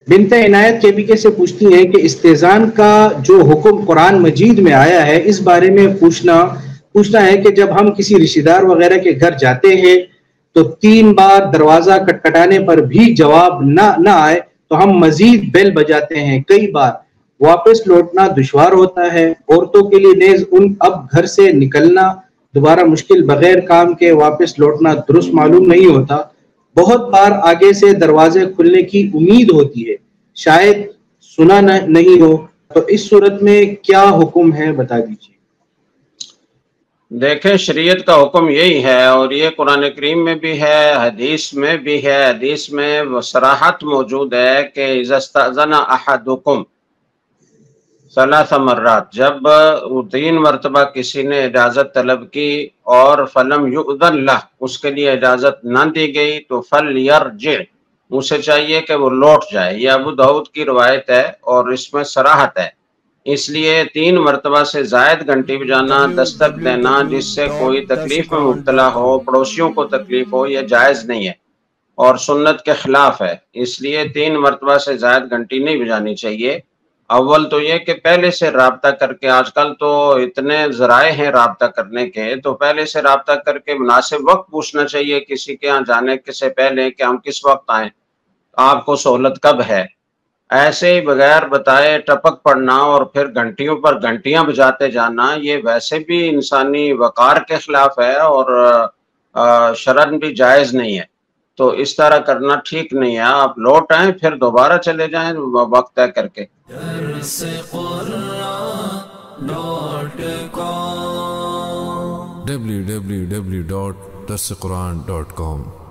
بنت عنایت KBK سے پوچھتی ہیں کہ استئذان کا جو حکم قرآن مجید میں آیا ہے اس بارے میں پوچھنا ہے کہ جب ہم کسی رشتہ دار وغیرہ کے گھر جاتے ہیں تو 3 بار دروازہ کٹکھٹانے پر بھی جواب نہ آئے تو ہم مزید بیل بجاتے ہیں. کئی بار واپس لوٹنا دشوار ہوتا ہے. عورتوں کے لیے نیز اب گھر سے نکلنا دوبارہ مشکل، بغیر کام کے واپس لوٹنا درست معلوم نہیں ہوتا. بہت بار آگے سے دروازے کھلنے کی امید ہوتی ہے، شاید سنا نہیں ہو. تو اس صورت میں کیا حکم ہے بتا دیجیے. دیکھیں، شریعت کا حکم یہی ہے، اور یہ قرآن کریم میں بھی ہے، حدیث میں بھی ہے. حدیث میں صراحت موجود ہے کہ اذا استأذن احدکم 3 مرات، جب 3 مرتبہ کسی نے اجازت طلب کی اور فلم یؤذن لہ، اس کے لیے اجازت نہ دی گئی، تو فلیرجع، اسے چاہیے کہ وہ لوٹ جائے. یہ ابو داؤد کی روایت ہے اور اس میں صراحت ہے. اس لیے 3 مرتبہ سے زائد گھنٹی بجانا، دستک دینا جس سے کوئی تکلیف میں مبتلا ہو، پڑوسیوں کو تکلیف ہو، یہ جائز نہیں ہے اور سنت کے خلاف ہے. اس لیے 3 مرتبہ سے زائد گھنٹی نہیں بجانی چاہیے. اول تو یہ کہ پہلے سے رابطہ کر کے، آج کل تو اتنے ذرائع ہیں رابطہ کرنے کے، تو پہلے سے رابطہ کر کے مناسب وقت پوچھنا چاہیے کسی کے ہاں جانے سے پہلے کہ ہم کس وقت آئیں، آپ کو سہولت کب ہے. ایسے ہی بغیر بتائے ٹپک پڑنا اور پھر گھنٹیوں پر گھنٹیاں بجاتے جانا، یہ ویسے بھی انسانی وقار کے خلاف ہے اور شرعاً بھی جائز نہیں ہے. تو اس طرح کرنا ٹھیک نہیں ہے. آپ لوٹ آئیں پھر دوبارہ چلے جائیں وقت طے کر کے. www.darsequran.com